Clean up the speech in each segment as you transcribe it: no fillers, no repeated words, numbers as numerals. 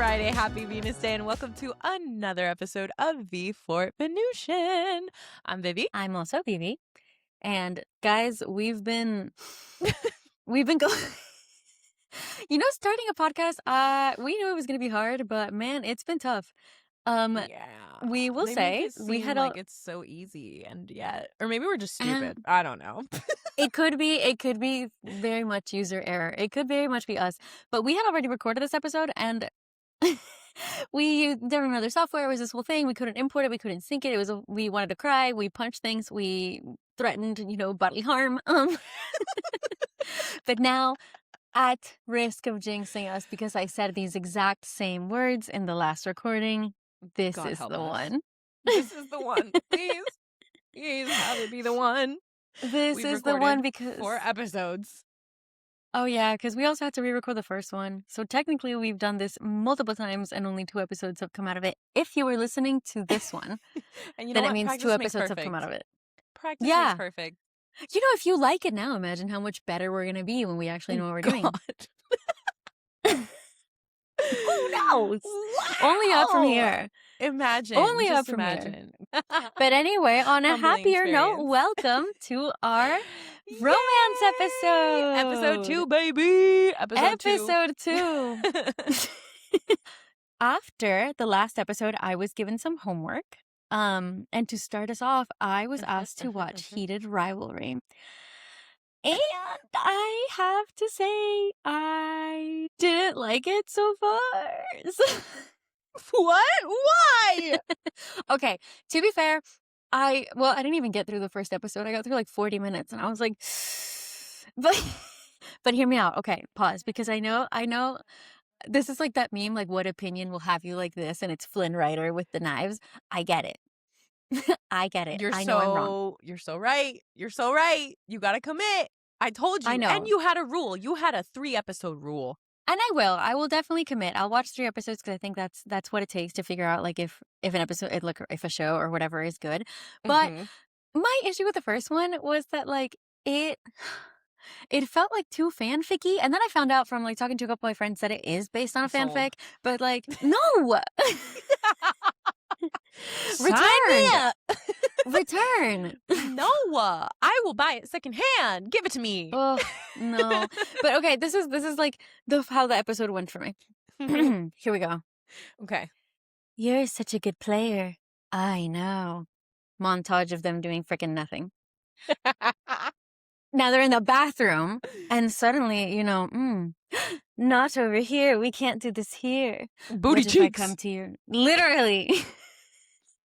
Friday, happy Venus Day, and welcome to another episode of V for Venusian. I'm Vivi. I'm also Vivi. And guys, we've been going starting a podcast, we knew it was gonna be hard, but man, it's been tough. Yeah. We will They say make it we seem had like it's so easy, and yet, or maybe we're just stupid. and I don't know. it could be very much user error. It could very much be us. But we had already recorded this episode and we used different other software. It was this whole thing. We couldn't import it. We couldn't sync it. We wanted to cry. We punched things. We threatened, bodily harm. But now, at risk of jinxing us because I said these exact same words in the last recording, this God is help the us. one. This is the one. Please have it be the one. This We've is the one recorded because 4 episodes. oh yeah, because we also had to re-record the first one. So technically, we've done this multiple times, and only 2 episodes have come out of it. If you were listening to this one, And you know then what? it means Practice 2 makes episodes have come out of perfect. it. Practice Yeah. makes perfect. If you like it now, imagine how much better we're gonna be when we actually know what we're doing. Who knows? Wow. Only up from here. Imagine. Only just up from here. imagine. But anyway, on a Humbling happier note, experience. welcome to our romance Yay! episode. Episode 2, baby. Episode 2. After the last episode, I was given some homework. And to start us off, I was asked to watch Heated Rivalry. And I have to say, I didn't like it so far. What? Why? Okay, to be fair, I didn't even get through the first episode. I got through like 40 minutes and I was like, but hear me out. Okay, pause, because I know this is like that meme, like what opinion will have you like this? And it's Flynn Rider with the knives. I get it. I get it. I know I'm wrong. You're so right. You're so right. You got to commit. I told you. I know. And you had a rule. You had a 3-episode rule. And I will definitely commit. I'll watch 3 episodes because I think that's what it takes to figure out like if an episode, if a show or whatever is good. But my issue with the first one was that like it felt like too fanficky, and then I found out from like talking to a couple of my friends that it is based on a fanfic. But like, no, return. No, I will buy it secondhand. Give it to me. Oh no, but okay, this is like how the episode went for me. Here we go. Okay. You're such a good player. I know. Montage of them doing freaking nothing. Now they're in the bathroom, and suddenly, not over here. We can't do this here. Booty What if cheeks. I come to your literally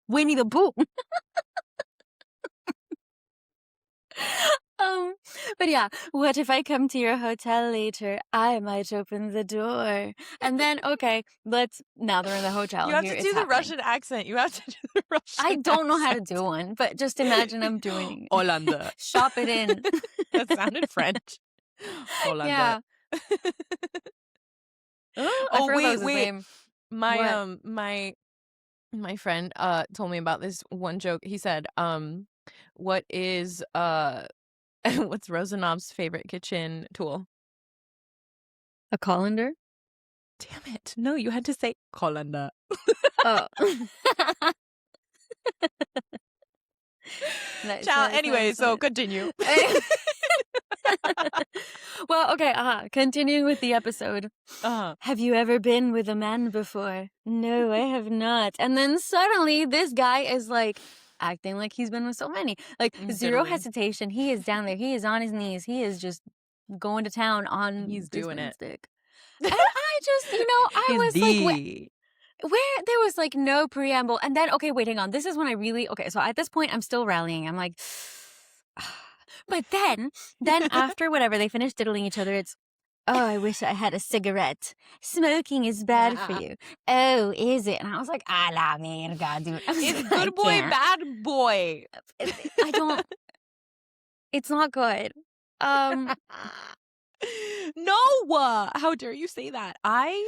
Winnie the Pooh. But yeah, what if I come to your hotel later? I might open the door. And then, okay, now they're in the hotel. You have to do the Russian accent. You have to do the Russian I don't know how to do one, but just imagine I'm doing Hollanda. Shop it in. That sounded French. Hollanda. Yeah. Oh, wait. My My friend told me about this one joke. He said, what is what's Rosanov's favorite kitchen tool? A colander? Damn it. No, you had to say colander. Oh. Ciao. Anyway, so continue. Well, okay, continuing with the episode. Have you ever been with a man before? No, I have not. And then suddenly this guy is like acting like he's been with so many. Like zero hesitation. He is down there. He is on his knees. He is just going to town on He's doing it. Stick. And I just, I was like, where there was like no preamble. And then, okay, wait, hang on. This is when so at this point I'm still rallying. I'm like, but then after whatever, they finish diddling each other. It's, oh, I wish I had a cigarette. Smoking is bad for you. Oh, is it? And I was like, I love me. And God, dude. It's good boy, bad boy. I don't. It's not good. No, how dare you say that? I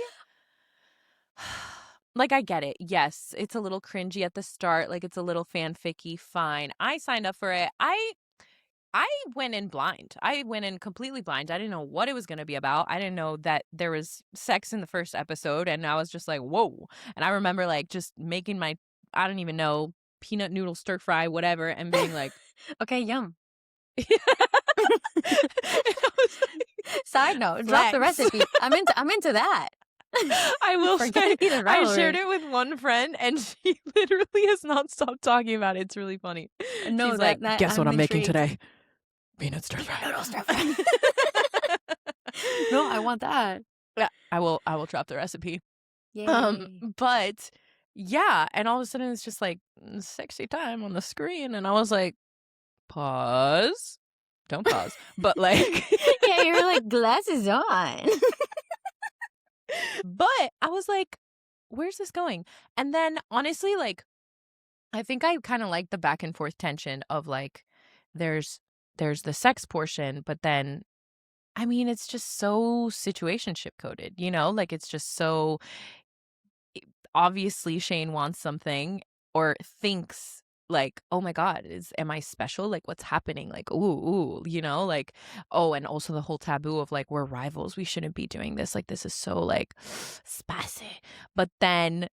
get it. Yes, it's a little cringy at the start. Like, it's a little fanficky. Fine. I signed up for it. I went in blind. I went in completely blind. I didn't know what it was gonna be about. I didn't know that there was sex in the first episode, and I was just like, "Whoa." And I remember, like, just making my I don't even know, peanut noodle stir fry, whatever, and being like Okay, yum. and I was like, Side note, drop the flex. recipe. I'm into that. I will Forget say, Heated I shared Rivalry. it with one friend, and she literally has not stopped talking about it. It's really funny. No, She's like, that "Guess what I'm I'm making intrigued. today? Peanut stir Peanut fry." noodle stir fry. No, I want that. Yeah, I will drop the recipe. Yay. But yeah, and all of a sudden it's just like sexy time on the screen, and I was like, pause. Don't pause. But like Yeah, you're like glasses on. but I was like, where's this going? And then honestly, like I think I kind of like the back and forth tension of like there's there's the sex portion, but then I mean, it's just so situationship coded, you know? Like it's just so obviously Shane wants something or thinks like, "Oh my god, is am I special? Like what's happening?" Like, "Ooh, ooh," you know? Like, oh, and also the whole taboo of like we're rivals. We shouldn't be doing this. Like this is so like spicy. But then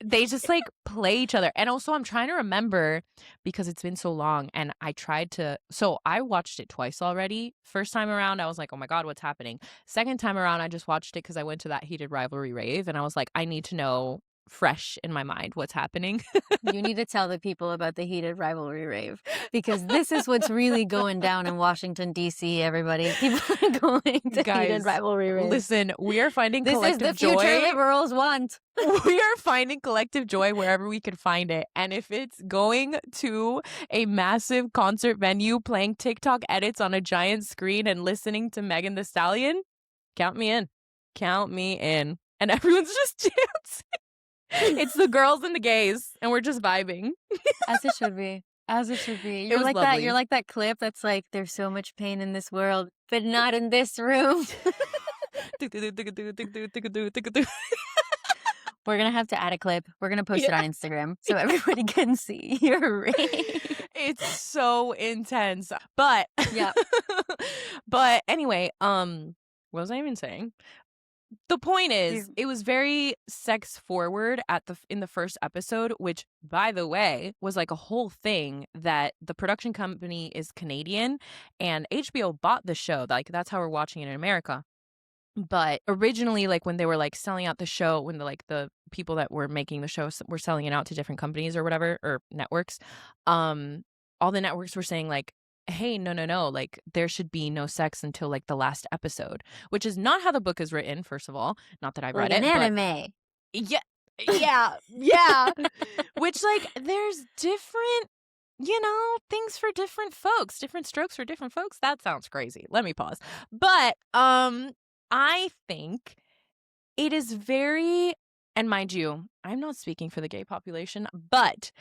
they just like play each other. And also I'm trying to remember because it's been so long and I tried to so I watched it twice already. First time around I was like, "Oh my god, what's happening?" Second time around I just watched it cuz I went to that Heated Rivalry rave and I was like, "I need to know fresh in my mind what's happening." You need to tell the people about the Heated Rivalry rave because this is what's really going down in Washington, D.C., everybody. People are going to Heated Guys, Rivalry rave. listen, we are finding This is the collective future joy. liberals want. We are finding collective joy wherever we can find it. And if it's going to a massive concert venue, playing TikTok edits on a giant screen and listening to Megan Thee Stallion, count me in. Count me in. And everyone's just dancing. It's the girls and the gays, and we're just vibing. As it should be. As it should be. It You're was like that. You're lovely. like that clip that's like, there's so much pain in this world, but not in this room. We're gonna have to add a clip. We're gonna post it on Yeah. Instagram so everybody can see your rave. It's so intense. But Yeah. but anyway, what was I even saying? The point is, You- it was very sex forward at the in the first episode, which by the way, was like a whole thing that the production company is Canadian and HBO bought the show. Like that's how we're watching it in America. But originally, like when they were like selling out the show, when the people that were making the show were selling it out to different companies or whatever or networks, um, all the networks were saying like, "Hey, no, no, no! Like there should be no sex until like the last episode," which is not how the book is written. First of all, not that I've like read an it, but anime. yeah, yeah, yeah. Which like there's different. You know, things for different folks, different strokes for different folks. That sounds crazy. Let me pause. But I think it is very and mind you, I'm not speaking for the gay population, but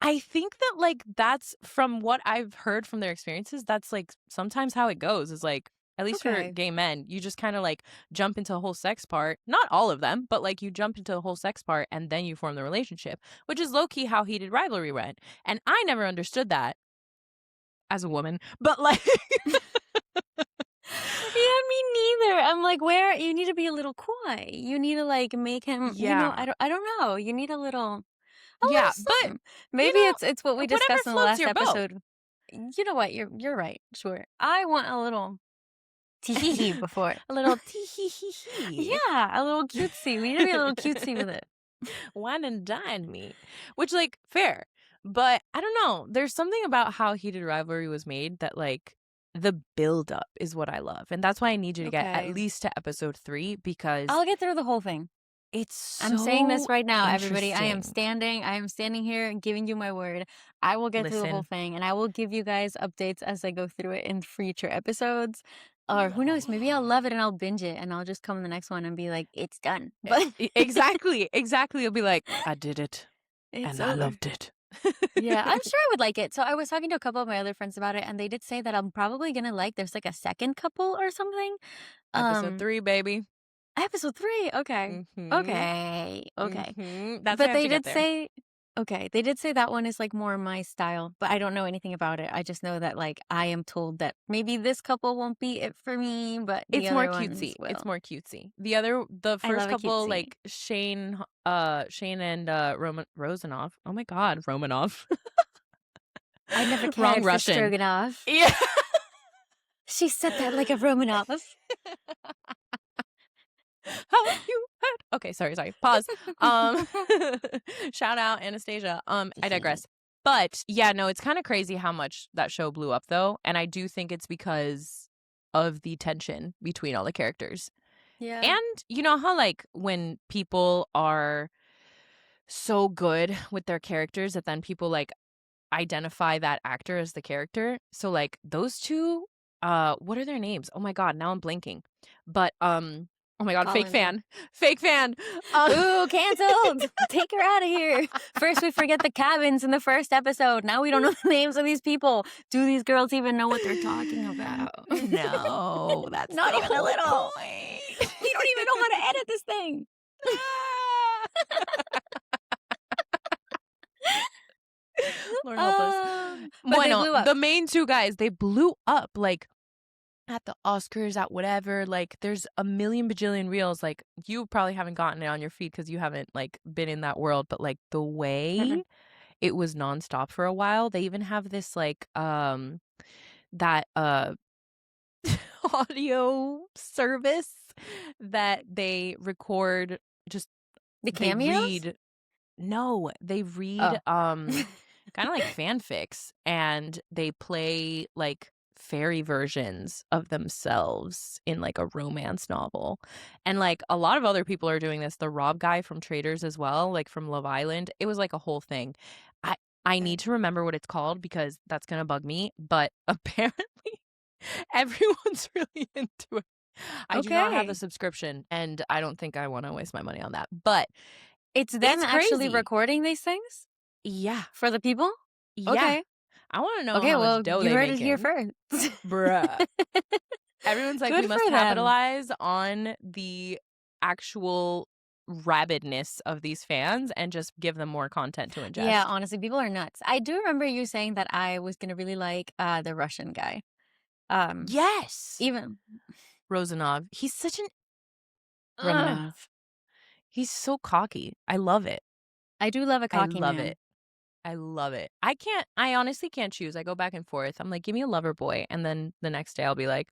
I think that like that's from what I've heard from their experiences, that's like sometimes how it goes is like at least for Okay. gay men, you just kind of like jump into a whole sex part. Not all of them, but like you jump into a whole sex part and then you form the relationship, which is low key how Heated Rivalry went. And I never understood that as a woman, but like Yeah, me neither. I'm like, where you need to be a little coy. You need to like make him, yeah. I don't know. You need a little Yeah, but something. you Maybe know, it's what we whatever discussed in the floats last your boat. episode. You know what? You're right. Sure. I want a little tee before. A little tee hee hee hee. Yeah, a little cutesy. We need to be a little cutesy with it. Wine and dine me. Which, like, fair. But I don't know. There's something about how Heated Rivalry was made that, like, the build up is what I love. And that's why I need you to get at Okay. least to episode 3 because I'll get through the whole thing. it's so I'm saying this right now, everybody. I am interesting. standing here and giving you my word. I will get through the whole Listen. thing and I will give you guys updates as I go through it in future episodes. Or who knows, maybe I'll Lol. love it and I'll binge it and I'll just come in the next one and be like, it's done. But Exactly. Exactly. You'll be like, I did it. it's And I over. loved it. Yeah, I'm sure I would like it. So I was talking to a couple of my other friends about it and they did say that I'm probably gonna like there's like a second couple or something. Episode Um 3, baby. Episode 3. Okay. Mm-hmm. Okay. Okay. Mm-hmm. That's But why I have they to get did there. say Okay, they did say that one is, like, more my style, but I don't know anything about it. I just know that, like, I am told that maybe this couple won't be it for me, but the It's more other ones cutesy. It's will. more cutesy. The I first love a couple, cutesy. like Shane and Romanov. Oh my God, Romanov. I never Wrong cared for Russian. Stroganoff. Yeah. She said that like a Romanov. How you heard? Okay, sorry. Pause. Um shout out Anastasia. I digress. But yeah, no, it's kind of crazy how much that show blew up though, and I do think it's because of the tension between all the characters. Yeah. And you know how like when people are so good with their characters that then people like identify that actor as the character. So like those two, what are their names? Oh my God, now I'm blanking. But oh my God, fake Calling me. fan. Fake fan. Uh, Ooh, canceled. Take her out of here. First, we forget the cabins in the first episode. Now we don't know the names of these people. Do these girls even know what they're talking about? no, that's Not the even a whole little. point. We don't even know how to edit this thing. Lord help us. But they Bueno, blew up. the main two guys, they blew up like at the Oscars, at whatever. Like, there's a million bajillion reels. Like, you probably haven't gotten it on your feed because you haven't like been in that world. But like the Mm-mm. way it was nonstop for a while, they even have this like that audio service that they record. Just The they cameos? read. No, they read Oh. kind of like fanfics, and they play like fairy versions of themselves in like a romance novel. And like a lot of other people are doing this. The Rob guy from Traders as well, like from Love Island. It was like a whole thing. I I need to remember what it's called because that's going to bug me, but apparently everyone's really into it. I do not have the Okay. subscription and I don't think I want to waste my money on that. But It's them it's actually crazy. recording these things Yeah. for the people? Yeah. Okay. I wanna know Okay, how much well, dough you they heard it here making. first. Bruh. Everyone's like, "We Good must for them. capitalize on the actual rabidness of these fans and just give them more content to Yeah, ingest." honestly, people are nuts. I do remember you saying that I was gonna really like the Russian guy. Um, Yes! even Rozanov. He's such an ugh, Romanov. he's so cocky. I love it. I do love a I cocky love man. it. I love it. I honestly can't choose. I go back and forth. I'm like, "Give me a lover boy," and then the next day I'll be like,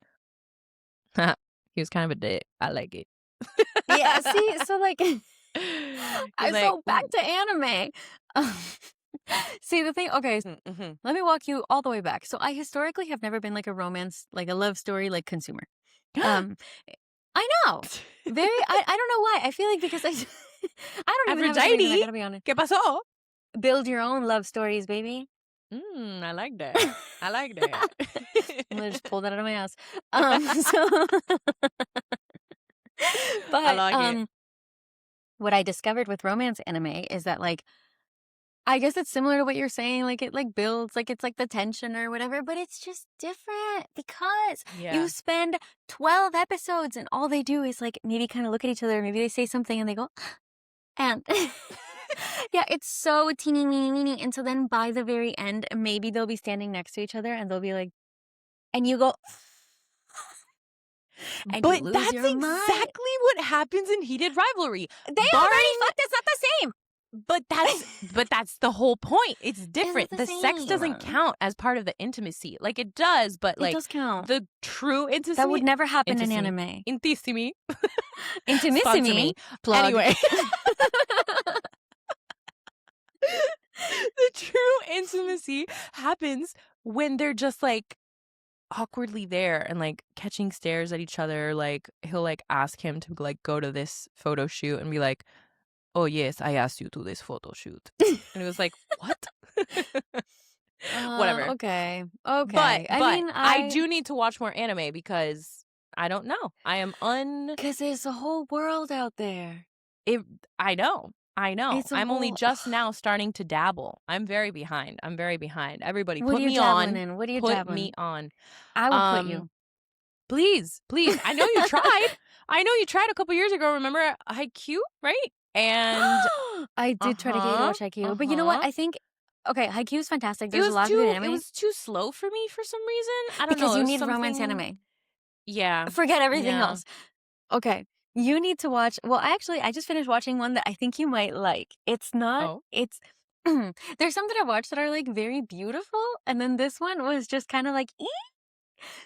"He was kind of a dick. I like it." Yeah, see, so like He's I like, so back "Ooh." to anime. Um, See the thing, okay, Mhm. let me walk you all the way back. So I historically have never been like a romance, like a love story, like consumer. Um, I know. I don't know why. I feel like because I I don't even have a reason, I Aphrodite, gotta be honest. ¿qué pasó? Build your own love stories, baby. I like that. I like that. I'm gonna just pull that out of my ass. So I but like it. what I discovered with romance anime is that like I guess it's similar to what you're saying, like it like builds, like it's like the tension or whatever, but it's just different because you Yeah. spend 12 episodes and all they do is like maybe kind of look at each other, maybe they say something and they go, and yeah, it's so teeny weeny weeny. And so then by the very end, maybe they'll be standing next to each other and they'll be like, and you go, and you But lose that's your mind. exactly what happens in Heated Rivalry. They already Barring fucked. It's not the same. but that's the whole point. It's It's not different. the The sex doesn't same. count as part of the intimacy. Like it does, but It like does count. the true That would intimacy never happen in intimacy anime. intissimi sponsor Intimissimi me. plug. Anyway, the true intimacy happens when they're just like awkwardly there and like catching stares at each other. Like he'll like ask him to like go to this photo shoot and be like, "Oh yes, I asked you to this photo shoot," and it was like, "What?" Whatever. Okay. But Okay. I but mean, I do need to watch more anime because I don't know. because there's a whole world out there. It, I know. I know. It's a I'm only whole. just now starting to dabble. I'm very behind. I'm very behind. Everybody What are put you me dabbling on. in? What are you Put me dabbling? on. I will put Um you. please, please. I know you tried. I know you tried a couple years ago. Remember IQ, right? And I did try to get you to Uh-huh. watch Haikyuu, but you know what? Uh-huh. I think okay, Haikyuu is fantastic. There's a lot of good It anime was too slow for me for some reason. I don't because know. It you was need romance something. anime. Yeah. Forget everything Yeah. else. Okay. You need to watch. Well, I just finished watching one that I think you might like. It's not, Oh, it's, there's some that I watched that are like very beautiful. And then this one was just kind of like, "Eh."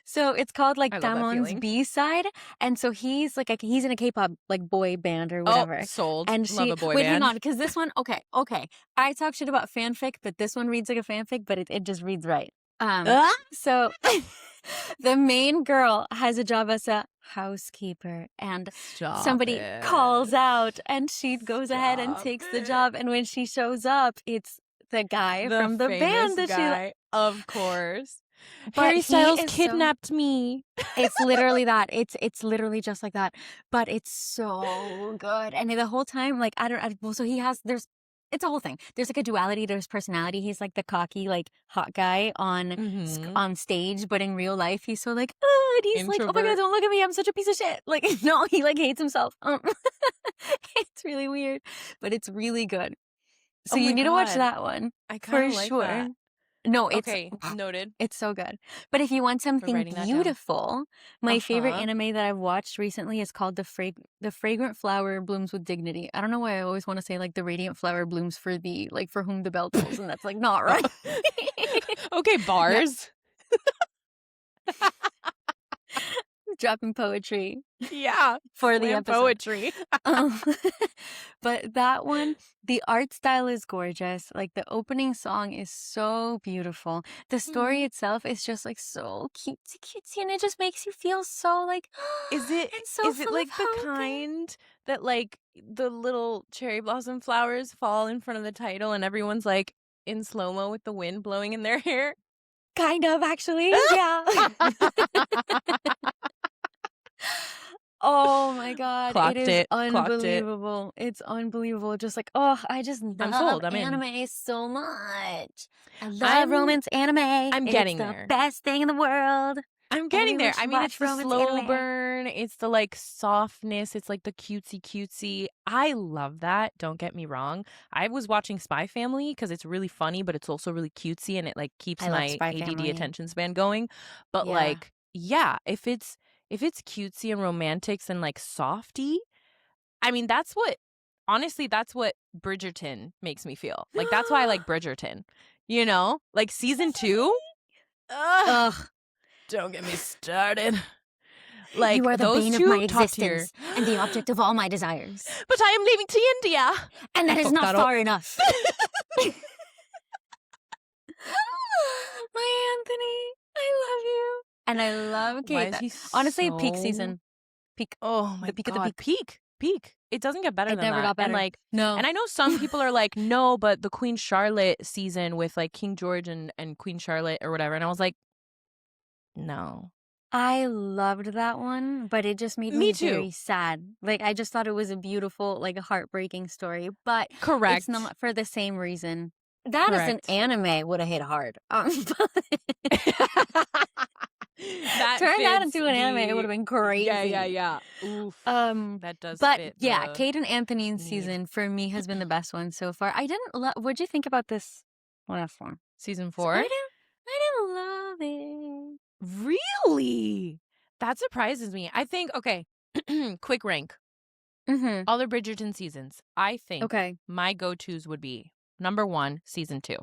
So it's called like I love that Damon's feeling. B-side. And so he's like, he's in a K-pop like boy band or Oh, whatever. sold. And Love she, a boy wait, hang band. on. Cause this one, okay. I talk shit about fanfic, but this one reads like a fanfic, but it just reads right. Ah! So the main girl has a job as a housekeeper and Stop somebody calls it. out and she goes ahead and Stop takes the it. job. And when she shows up, it's the guy The from the famous band that guy, of course. but Harry he Styles is so kidnapped me. it's literally that. It's literally just like that. But it's so good. And the whole time, like well, so he has it's a whole thing. There's like a duality to his personality. He's like the cocky, like hot guy Mm-hmm. on stage, but in real life, he's so like, oh, and he's like, oh my god, Introvert. don't look at me, I'm such a piece of shit. Like, no, he like hates himself. It's really weird, but it's really good. So Oh you my need to watch God. that one I kind for of like sure. that. No, Okay, noted. it's so good. But if you want We're something writing that down. beautiful, my favorite Uh-huh. anime that I've watched recently is called The Fragrant Flower Blooms with Dignity. I don't know why I always want to say like the radiant flower blooms for the like for whom the bell tolls, and that's like not right. Okay, Yeah, bars. dropping poetry Yeah, for the slam episode. poetry. Um, but that one, the art style is gorgeous. Like the opening song is so beautiful. The story itself is just like so cutesy, and it just makes you feel so like Is it it's so is it full of like the hope. kind that like the little cherry blossom flowers fall in front of the title and everyone's like in slow-mo with the wind blowing in their hair? Kind of actually, yeah. Oh my god, it Clocked is it. Clocked it. unbelievable. It's unbelievable. Just like, oh, I just I'm love sold. I'm in. anime so much. I love I'm romance anime. I'm It's getting the there. best thing in the world. I'm getting Everyone there. I should mean, it's watch the romance slow anime. burn. It's the like softness. It's like the cutesy. I love that. Don't get me wrong. I was watching Spy Family because it's really funny, but it's also really cutesy and it like keeps I love my Spy ADD Family. attention span going. But Yeah. like, yeah, if it's cutesy and romantic and like softy, I mean, honestly, that's what Bridgerton makes me feel. Like that's why I like Bridgerton. You know? Like season 2? Ugh, Ugh. don't get me started. You Like are the those bane of my two top tier. existence and the object of all my desires. But I am leaving to India. And that I is fucked not that up. far enough. My Anthony, I love you. And I love Why Kate. is he Honestly, peak so season. Peak. Oh my The peak of the God. peak. Peak. It doesn't get better It than never that. got better. No. And I know some people are like, no, but the Queen Charlotte season with like King George and Queen Charlotte or whatever. And I was like, no. I loved that one, but it just made Me me too. very sad. Like, I just thought it was a beautiful, like, a heartbreaking story, but Correct. it's not for the same reason. That as an Correct. anime would have hit hard. That Turn that fits into an anime, it would have been crazy. Yeah. Oof. That does But fit yeah, the Kate and Anthony's need. season for me has been the best one so far. I didn't love. What'd you think about this? What else one? Season So 4? I didn't love it. Really? That surprises me. I think, okay, quick rank. Mm-hmm. All the Bridgerton seasons. I think Okay. my go-tos would be number 1, season 2,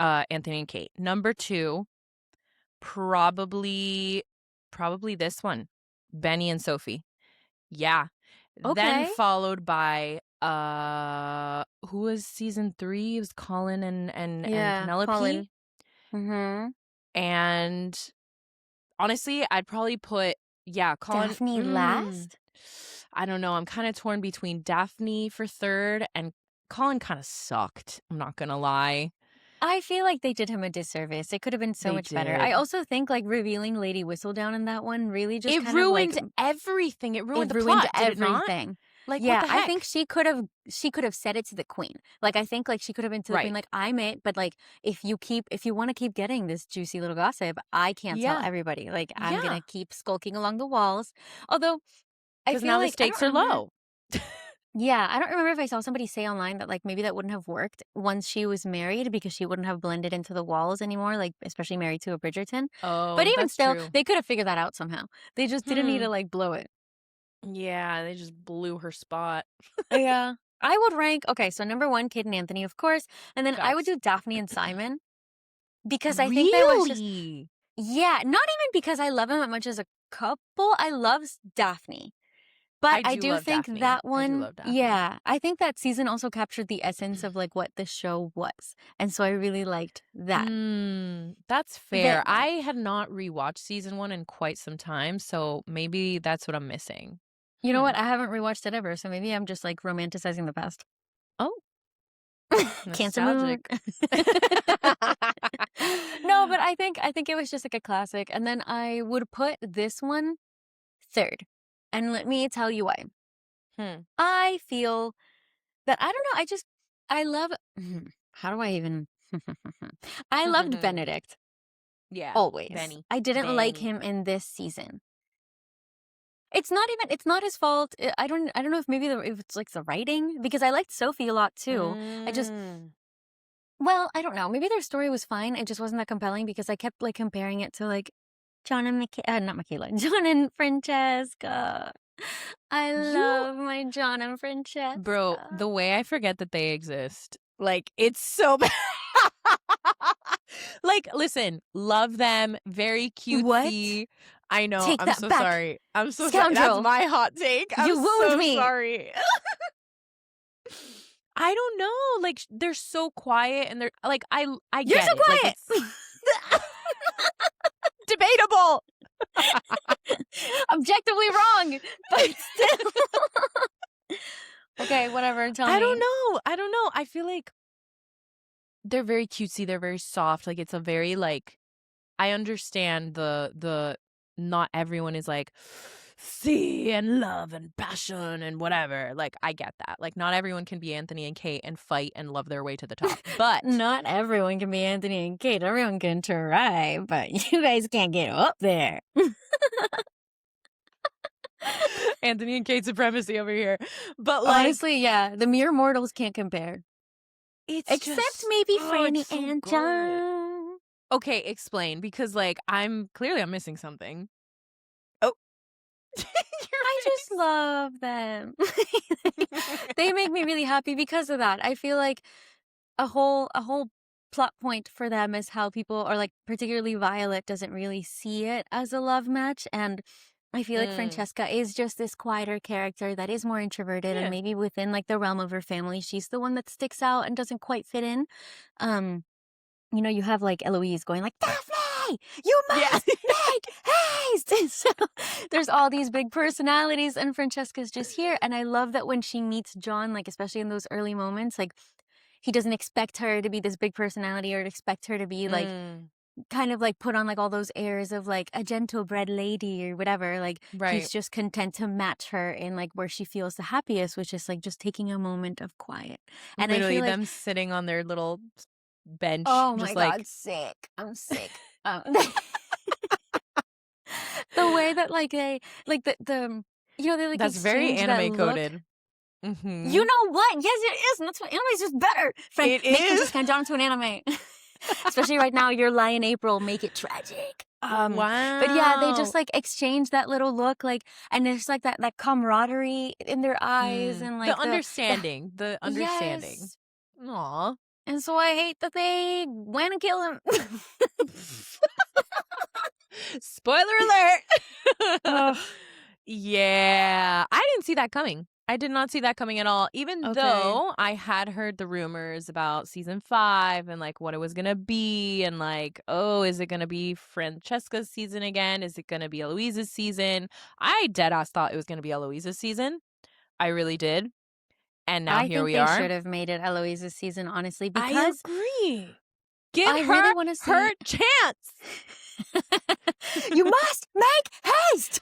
Anthony and Kate. Number 2, probably this one, Benny and Sophie. Yeah. Then Okay. followed by who was season 3? It was Colin and Penelope. Colin. Mm-hmm. And honestly, I'd probably put Colin. Daphne last? I don't know. I'm kind of torn between Daphne for 3rd and Colin kind of sucked. I'm not going to lie. I feel like they did him a disservice. It could have been so They much better. I did. also think like revealing Lady Whistledown in that one really just It kind of like ruined everything. It ruined it the ruined plot, did it not? everything. Like, Yeah, what the heck? I think she could have said it to the queen. Like I think like she could have been to the queen Right. like I'm it, but like if you want to keep getting this juicy little gossip, I can't tell Yeah. everybody. Like I'm Yeah. gonna keep skulking along the walls. Although I Because feel now the like stakes are low. Yeah, I don't remember if I saw somebody say online that, like, maybe that wouldn't have worked once she was married because she wouldn't have blended into the walls anymore, like, especially married to a Bridgerton. But Oh, even that's still, true. they could have figured that out somehow. They just didn't need to, Hmm. like, blow it. Yeah, they just blew her spot. Yeah. I would rank okay, so number 1, Kate and Anthony, of course, and then I would Facts. do Daphne and Simon because I think there was just Really? yeah, not even because I love them as much as a couple, I love Daphne. But I I do do love think Daphne. that I do one love Daphne. yeah, I think that season also captured the essence of, like, what the show was, and so I really liked that. That's fair. Then I had not rewatched season 1 in quite some time, so maybe that's what I'm missing. you know Hmm. what? I haven't rewatched it ever, so maybe I'm just, like, romanticizing the past. Oh, Cancer moon. nostalgic. No, but I think it was just, like, a classic, and then I would put this one 3rd, and let me tell you why. Hmm. I feel that I don't know, I love how do I even I loved Benedict. Yeah, Always. Benny. I didn't like Benny. him in this season. It's not his fault. I don't know if maybe if it's like the writing because I liked Sophie a lot too. I just Mm. well, I don't know. Maybe their story was fine. It just wasn't that compelling because I kept like comparing it to like John and not Michaela, John and Francesca. I You love my John and Bro, Francesca. the way I forget that they exist, like, it's so bad. Like, listen, love them, very What? cutesy. I know, Take I'm that so back, sorry. I'm so sorry. That's scoundrel. my hot take. I'm You wound so me. sorry. I don't know, like, they're so quiet and they're like, I You're get so it, like, quiet. it's debatable. Objectively wrong, but still. Okay, whatever. Tell I don't me. know, I don't know. I feel like they're very cutesy, they're very soft, like, it's a very, like I understand the not everyone is like, "Sea and love and passion and whatever." Like, I get that. Like, not everyone can be Anthony and Kate and fight and love their way to the top. But Not everyone can be Anthony and Kate. Everyone can try, but you guys can't get up there. Anthony and Kate supremacy over here. But, like, Honestly, yeah, the mere mortals can't compare. it's Except just maybe oh, it's Franny so and good. John. Okay, explain because, like, I'm missing something. Oh, your I just face. love them. They make me really happy because of that. I feel like a whole plot point for them is how people or like particularly Violet doesn't really see it as a love match and I feel like Mm, Francesca is just this quieter character that is more introverted and yeah. maybe within like the realm of her family she's the one that sticks out and doesn't quite fit in. Um you have like Eloise going like Daphne, you Yeah. must make haste. And so there's all these big personalities, and Francesca's just here. And I love that when she meets John, like especially in those early moments, like he doesn't expect her to be this big personality or expect her to be like Mm, kind of like put on like all those airs of like a gentle bred lady or whatever. Like right. he's just content to match her in like where she feels the happiest, which is like just taking a moment of quiet. And I Literally feel like them sitting on their little bench, oh my just God, like sick. I'm sick. The way that like like they like that's very exchange that anime look. coded. You Mhm. know what? Yes, it is. And that's why anime is just better. It Make is. Francesca and John into an anime. Especially right now, your Lion April, make it tragic. But yeah, they just Wow. like exchange that little look, like, and there's like that camaraderie in their eyes, and The like the understanding, the understanding. yes. Aw. And so I hate that they went and killed him. Spoiler alert. Ugh, Yeah, I didn't see that coming. I did not see that coming at all, even okay. though I had heard the rumors about season 5 and, like, what it was gonna be and, like, "Oh, is it gonna be Francesca's season again? Is it gonna be Eloise's season?" I deadass thought it was gonna be Eloise's season. I really did, and now I here think we they are. should have made it Eloise's season, honestly, I because agree. Give I really her want to see. her chance. You must make haste.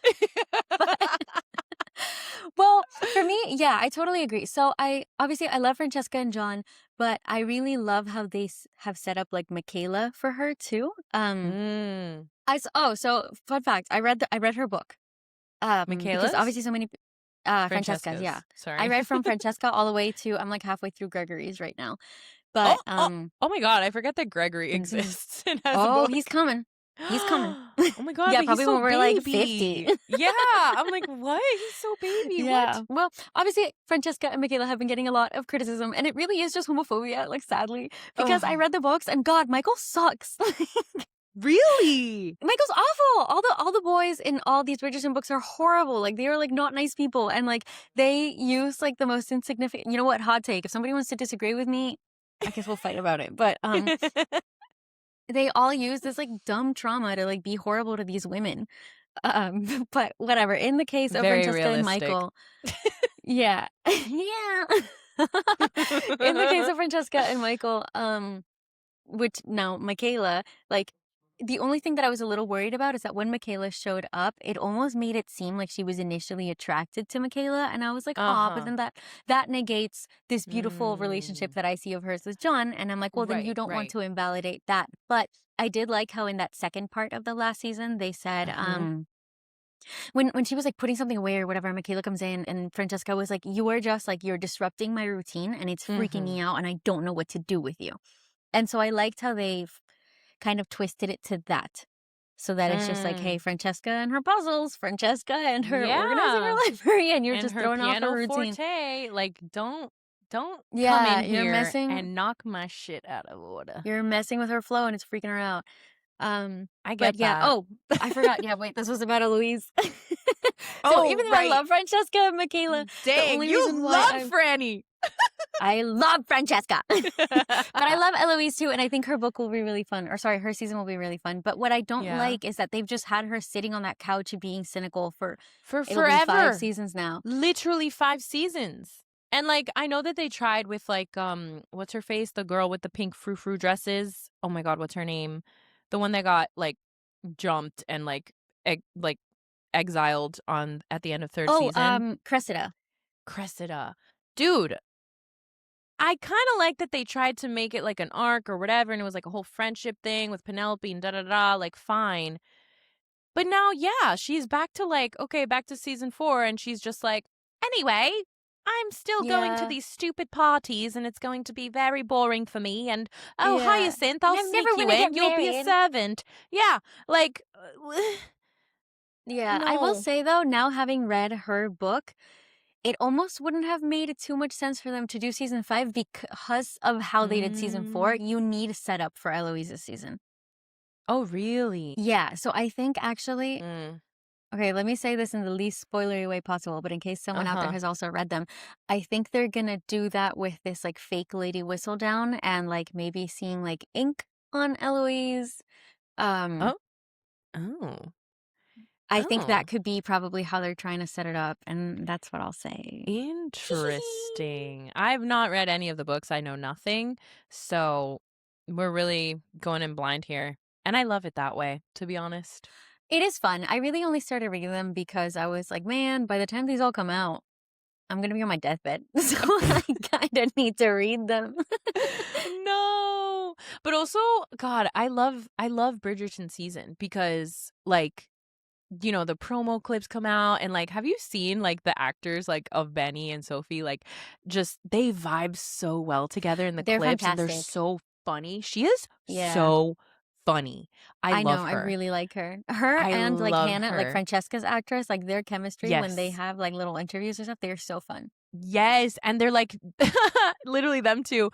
Well, for me, yeah, I totally agree. So I love Francesca and John, but I really love how they have set up like Michaela for her too. Mm. Oh, so fun fact, I read her book. Because Michaela's? obviously so many. Francesca's, yeah. Francesca's. I Sorry. read from Francesca all the way to I'm like halfway through Gregory's right now. But Oh my god, I forget that Gregory continue. exists and has a Oh, book. he's coming. He's coming. Oh my god, Yeah, but he's probably so when we're like 50. baby. Yeah, I'm like, what? He's so baby. Yeah. What? Well, obviously, Francesca and Michaela have been getting a lot of criticism, and it really is just homophobia, like, sadly, because I Oh, read the books, and God, Michael sucks. really? Michael's awful. All the boys in all these Bridgerton books are horrible. Like, they are, like, not nice people, and, like, they use, like, the most insignificant. You know what? Hot take. If somebody wants to disagree with me, I guess we'll fight about it. But they all use this, like, dumb trauma to, like, be horrible to these women. But whatever. In the case of Very Francesca and realistic. Michael, yeah. Yeah. In the case of Francesca and Michael, which now Michaela, like, the only thing that I was a little worried about is that when Michaela showed up, it almost made it seem like she was initially attracted to Michaela, and I was like, "Aw," but Uh-huh. then that negates this beautiful relationship Mm. that I see of hers with John, and I'm like, "Well, then you Right, don't want right. to invalidate that." But I did like how in that second part of the last season, they said, Uh-huh. when she was like putting something away or whatever, Michaela comes in and Francesca was like, "You are just like you're disrupting my routine and it's freaking Mhm. me out and I don't know what to do with you." And so I liked how they've kind of twisted it to that. So that it's just like, hey, Mm. Francesca and her puzzles, Francesca and her organizing her Yeah. library, and you're And just her throwing off her piano routine. forte, like, don't come Yeah, in you're here messing and knock my shit out of order. you're messing with her flow and it's freaking her out. I But get yeah, that. oh, I forgot. Yeah, wait, this was about Eloise. So Oh, even though I right. love Francesca and Michaela, the Dang, only you reason why love Franny. I love Francesca. But I love Eloise too, and I think her book will be really fun. Or sorry, her season will be really fun. But what I don't Yeah. like is that they've just had her sitting on that couch being cynical for For it'll be 5 forever. seasons now. Literally 5 seasons. And, like, I know that they tried with, like, what's her face? The girl with the pink frou-frou dresses. Oh my god, what's her name? The one that got, like, jumped and, like, exiled on at the end of 3rd Oh, season. Cressida. Cressida. Dude, I kinda like that they tried to make it like an arc or whatever, and it was like a whole friendship thing with Penelope and da da da, like, fine. But now, yeah, she's back to, like, okay, back to season 4, and she's just like, "Anyway, I'm still going to Yeah. these stupid parties, and it's going to be very boring for me, and, oh, Yeah. Hyacinth, And I'll I'm never sneak you gonna get in, you'll be a married. servant." Yeah, like, Yeah. I will no. say though, now having read her book, it almost wouldn't have made too much sense for them to do season 5 because of how they did season 4. Mm. You need a setup for Eloise's season. Oh, really? Yeah. So I think actually Mm. okay, let me say this in the least spoilery way possible, but in case someone out there Uh-huh. has also read them, I think they're gonna do that with this like fake Lady Whistledown and like maybe seeing like ink on Eloise. Um, Oh. Oh. I think that Oh. could be probably how they're trying to set it up, and that's what I'll say. Interesting. I've not read any of the books. I know nothing. So we're really going in blind here. And I love it that way, to be honest. It is fun. I really only started reading them because I was like, man, by the time these all come out, I'm gonna be on my deathbed, so I kind of need to read them. No. But also, God, I love Bridgerton season because, like, you know, the promo clips come out and, like, have you seen, like, the actors, like, of Benny and Sophie? Like, just they vibe so well together in the They're clips, and they're fantastic. so funny. She is Yeah. so funny. I I know, love I her. really like her. Her I and, like, love Hannah, like, her. Francesca's actress, like, their chemistry when they Yes. have, like, little interviews or stuff, they're so fun. Yes, and they're, like literally them too,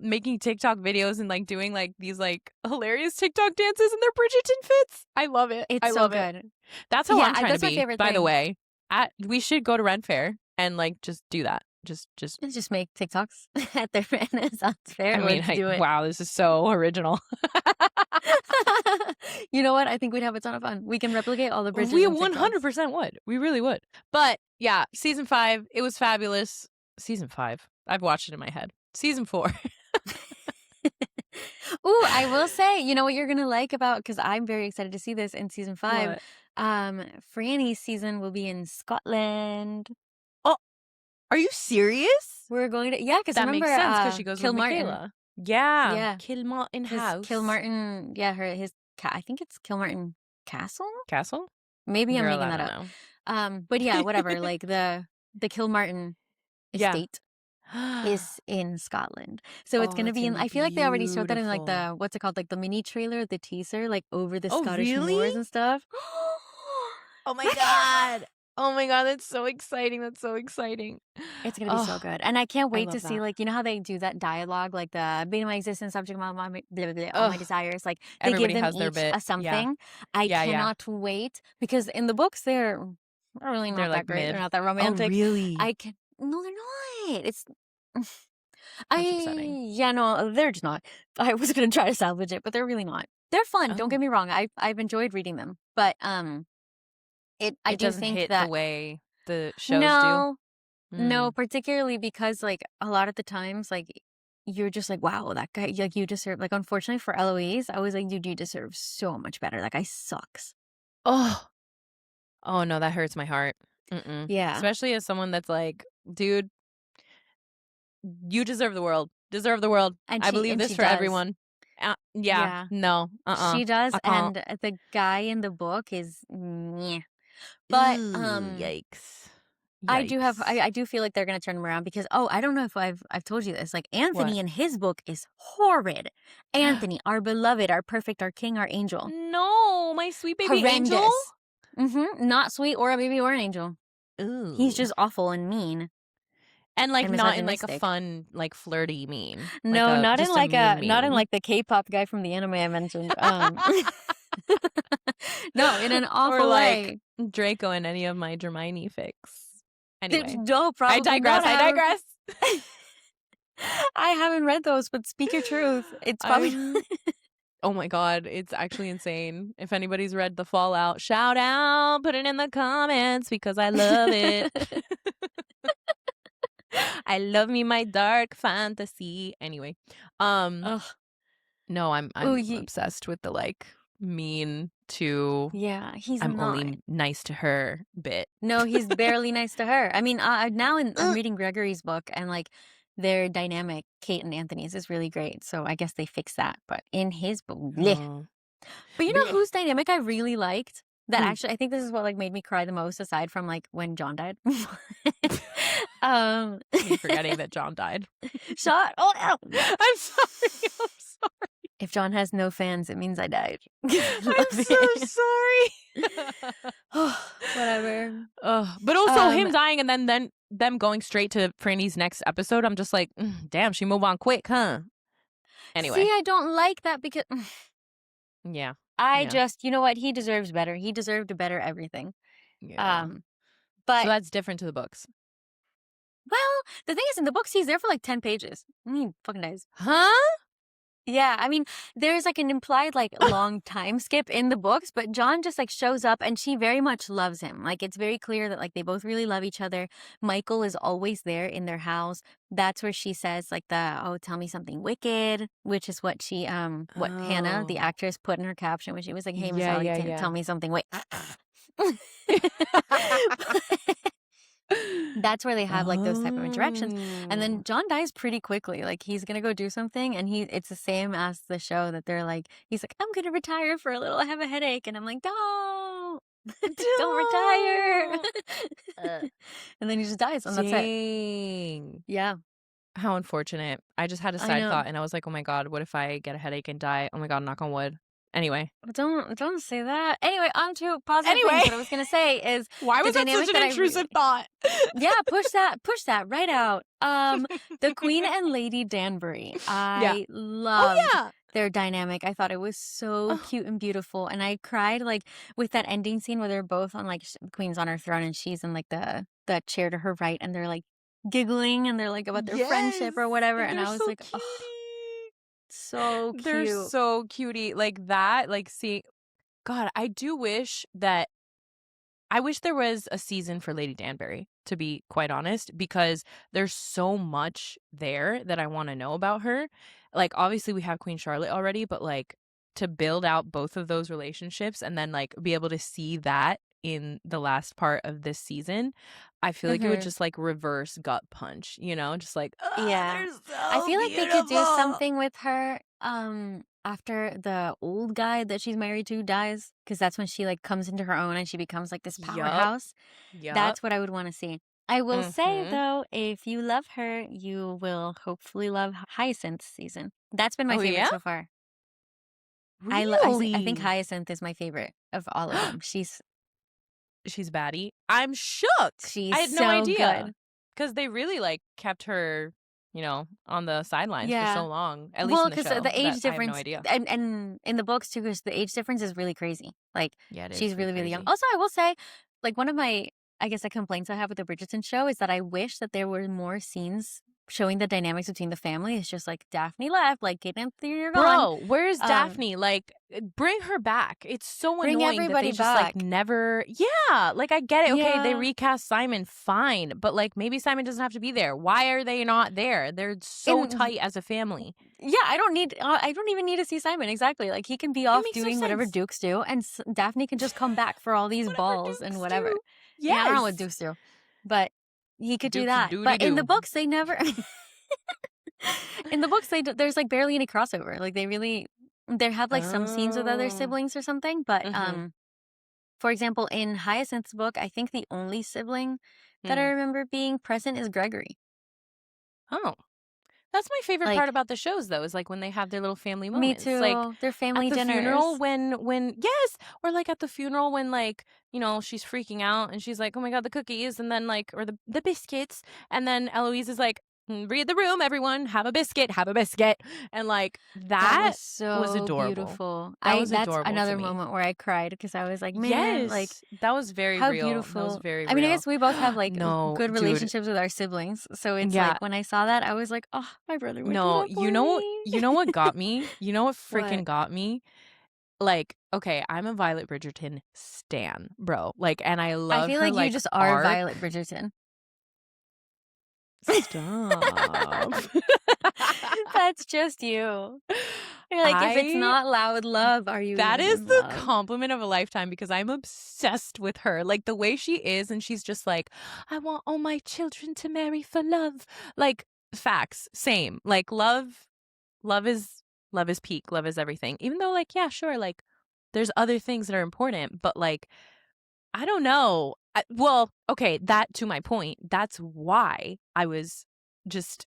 making TikTok videos and, like, doing, like, these, like, hilarious TikTok dances in their Bridgerton fits. I love it. It's I so love it. good. That's how Yeah, I'm trying to that's my be, favorite by the thing. way. We should go to Ren Fair and, like, just do that. Just Let's just make TikToks at their Renaissance I fair. mean, Let's do it. wow, this is so original. You know what? I think we'd have a ton of fun. We can replicate all the We Bridgerton TikToks. 100% would. We really would. But, yeah, season 5, it was fabulous. Season 5. I've watched it in my head. Season 4. Ooh, I will say, you know what you're gonna like about because I'm very excited to see this in season 5. What? Franny's season will be in Scotland. Oh, are you serious? We're going to because That remember makes sense because she goes with Kilmartin. Michaela. Yeah, Yeah, Kilmartin his House. Kilmartin. Yeah, I think it's Kilmartin Castle. Castle? Maybe I'm Girl, making I that don't up. know. But yeah, whatever. Like the Kilmartin Yeah. estate is in Scotland. So it's Oh, gonna that's be in gonna be I feel like they already showed that in like beautiful. the what's it called? Like the mini trailer, the teaser, like over the Oh, Scottish really? moors and stuff. Oh my god. Oh my god, that's so exciting. That's so exciting. It's gonna be so Oh, good. And I can't I wait to love see that. like you know how they do that dialogue, like the being my existence, subject of my blah, blah, blah, all my Ugh, desires. Like they give everybody them has their each bit. a Yeah. something. I Yeah, yeah. cannot wait because in the books they're really They're not that like great. They're mid. not that Oh, romantic. really? I can no, they're not. It's That's upsetting. yeah, no, they're just not. I was gonna try to salvage it, but they're really not. They're fun, don't Oh. get me wrong. I've enjoyed reading them. But I It do doesn't think hit the that way the shows do? no, no, Mm. particularly because like a lot of the times, like you're just like, wow, that guy, like you deserve. Like, unfortunately for Eloise, I was like, dude, you deserve so much better. That guy sucks. Oh. Oh, no, that hurts my heart. Mm-mm. Yeah, Especially as someone that's like, "Dude, you deserve the world. Deserve the world. I believe and this she for does. everyone." Yeah. Yeah, No. she does. I can't. And the guy in the book is, meh. But Ooh, yikes. I Yikes. do feel like they're gonna turn him around because I don't know if I've told you this. Like What? Anthony in his book is horrid. Anthony, our beloved, our perfect, our king, our angel. No, my sweet baby angel? Horrendous. Not sweet or a baby or an angel. He's Ooh. just awful and mean And, like, and not in, like, a misogynistic. fun, like, flirty mean. Like No, a not in just a like mean not in mean. like the K-pop guy from the anime I mentioned. No, in an Or, awful like, way. Draco in any of my Hermione fics. Anyway, No, I probably not. digress, I digress. I haven't read those, but speak your truth. It's probably I'm Oh my god, it's actually insane. If anybody's read The Fallout, shout out, put it in the comments because I love it. I love me my dark fantasy. Anyway, um, Ugh. no, Oh, I'm obsessed with the like mean to yeah, he's I'm not. only nice to her bit. No, he's barely nice to her. I mean, I'm Ugh. reading Gregory's book, and like their dynamic, Kate and Anthony's, is really great. So I guess they fixed that. But in his book, bleh. Oh. But you know Bleh. whose dynamic I really liked? That Who? actually, I think this is what like made me cry the most, aside from like when John died. um, Me forgetting that John died. shot. Oh, ow. I'm sorry. I'm sorry. If John has no fans, it means I died. I'm so sorry. Whatever. But also Um, him dying and then them going straight to Franny's next episode. I'm just like, damn, she moved on quick, huh? See, Anyway, I don't like that because yeah, I yeah, just, you know what? He deserves better. He deserved a better everything. yeah. Um, So but that's different to the books, well, the thing is, in the books, he's there for like 10 pages. Fucking dies. huh? Yeah, I mean, there's like an implied like long time skip in the books, but John just like shows up and she very much loves him. Like it's very clear that like they both really love each other. Michael is always there in their house. That's where she says like tell me something wicked, which is what what Hannah, the Oh, actress, put in her caption when she was like, "Hey, Miss yeah, Allie, yeah, yeah. tell me something wicked." That's where they have like those type of interactions. And Oh, then John dies pretty quickly. Like he's gonna go do something and it's the same as the show that they're like, he's like, I'm gonna retire for a little, I have a headache. And I'm like, don't don't retire. no. Uh, And then he just dies and that's it. Dang. Yeah, How unfortunate. I just had a I side know. thought and I was like, oh my God, what if I get a headache and die? Oh my God, knock on wood. Anyway. Don't say that. Anyway, on to positive things. Anyway. What I was gonna say is Why the was that such dynamic an that intrusive thought? yeah, push that right out. The Queen and Lady Danbury. Yeah. I Oh, loved yeah. their dynamic. I thought it was so Oh, cute and beautiful, and I cried like with that ending scene where they're both on like the Queen's on her throne and she's in like the chair to her right, and they're like giggling and they're like about their yes. friendship or whatever, and They're I was so like, oh, cutie. so They're cute. so cutie. Like that, like see, God, I wish there was a season for Lady Danbury, to be quite honest, because there's so much there that I want to know about her. Like, obviously, we have Queen Charlotte already, but like to build out both of those relationships and then like be able to see that in the last part of this season, I feel like it would Hmm. just like reverse gut punch, you know, just like, oh, Yeah. they're I so feel like they could do beautiful. something with her. after the old guy that she's married to dies, because that's when she like comes into her own and she becomes like this Yup. powerhouse. Yup. That's what I would want to see. I will say Mhm. though, if you love her, you will hopefully love Hyacinth's season. That's been my Oh, favorite yeah? so far. I think Really? Hyacinth is my favorite of all of them. She's baddie? I'm shook. I She's had no so idea good. because they really, like, kept her, on the sidelines for so Yeah. long, at least Well, in the because show, the that age I have no difference, idea. and in the books too, because the age difference is really crazy. Like, Yeah, it is she's pretty really, really young. crazy. Also, I will say, like, one of my, I guess, the complaints I have with the Bridgerton show is that I wish that there were more scenes showing the dynamics between the family. It's just like Daphne left, like, get in there, you're gone. Bro, where's Um, Daphne? Like, bring her back. It's so bring annoying that they everybody just, like, back. never Yeah, like, I get it, okay, they Yeah. recast Simon, fine, but, like, maybe Simon doesn't have to be there. Why are they not there? They're so And tight as a family. yeah, I don't even need to see Simon. Exactly. Like, he can be It off makes no doing whatever sense. dukes do, and Daphne can just come back for all these Whatever balls and Dukes whatever. do. Yeah, I don't know what Yes. dukes do, but he could do Dukes that. But in the doody-doo. books, they never. In the books, there's like barely any crossover. Like they have like some scenes with other Oh. siblings or something. But Mhm. for example, in Hyacinth's book, I think the only sibling that I Mm. remember being present is Gregory. Oh. That's my favorite part Like, about the shows, though, is, like, when they have their little family me moments. Like, too. Their at family the funeral dinners. when yes! Or, like, at the funeral when, like, she's freaking out and she's like, "Oh my god, the cookies," and then, like or the biscuits, and then Eloise is like, Read the room, everyone. Have a biscuit, have a biscuit." And, like, That that was was so adorable. beautiful. That was That's adorable to another me. moment where I cried because I was like, man, like, Yes. That was very how real. That was beautiful. very I mean, I real. guess we both have like No, good dude. relationships with our siblings. So it's like Yeah. when I saw that, I was like, oh, my brother would do No, that for me. you know what got me? You know what What? freaking got me? Like, okay, I'm a Violet Bridgerton stan, bro. Like, and I I love feel her, like you like, just are arc. Violet Bridgerton. Stop. That's just you. You're like, if it's I not loud love, are you That even is in the love? compliment of a lifetime because I'm obsessed with her. Like, the way she is, and she's just like, "I want all my children to marry for love." Like, facts, same. Like, love is love is peak, love is everything. Even though, like, yeah, sure, like, there's other things that are important, but, like, I don't know. Well, okay, that to my point, that's why I was just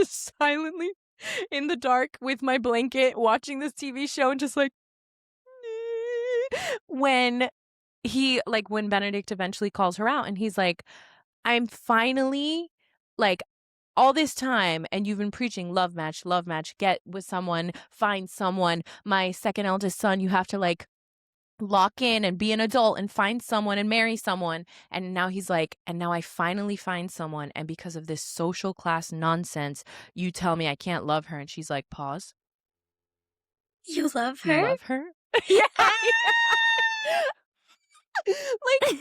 silently in the dark with my blanket watching this TV show and just like when when Benedict eventually calls her out and he's like, "I'm finally like all this time and you've been preaching love match, get with someone, find someone. My second eldest son, you have to like lock in and be an adult and find someone and marry someone." And now he's like, "And now I finally find someone. And because of this social class nonsense, you tell me I can't love her." And she's like, "Pause. You love You her? love her?" Yeah. Ah! Like,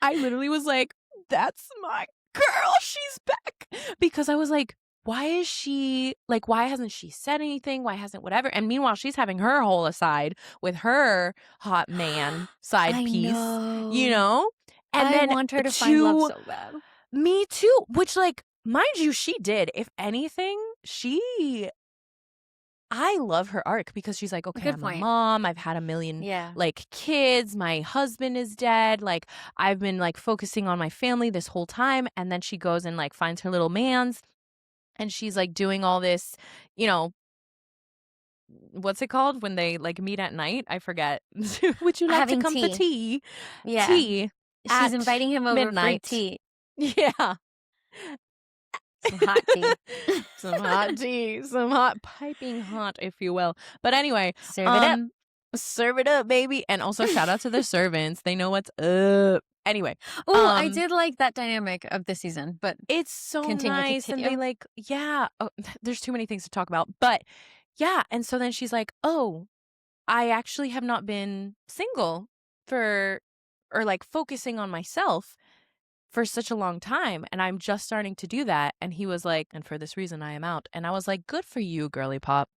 I literally was like, "That's my girl. She's back." Because I was like, why hasn't she said anything? Why hasn't whatever? And meanwhile, she's having her whole aside with her hot man side I piece, you know. know? And I then want her to find love to so bad. me too, which like, mind you, she did. If anything, I love her arc because she's like, "Okay, Good I'm a point. mom. I've had a million Yeah. like kids. My husband is dead. Like I've been like focusing on my family this whole time." And then she goes and like finds her little man's and she's like doing all this, you know, what's it called when they like meet at night? I forget. "Would you like to Having come for tea. tea?" Yeah. Tea She's at inviting him over for midnight. tea. Yeah. Some hot tea. Some hot tea, some hot piping hot, if you will. But anyway, Serve it up. um, serve it up, baby. And also shout out to the servants. They know what's up. Anyway, Oh, I um, did like that dynamic of this season, but it's so continue, nice. And they continue. like, yeah, oh, there's too many things to talk about. But yeah, and so then she's like, "Oh, I actually have not been single for or like focusing on myself for such a long time, and I'm just starting to do that." And he was like, "And for this reason I am out." And I was like, "Good for you, girly pop.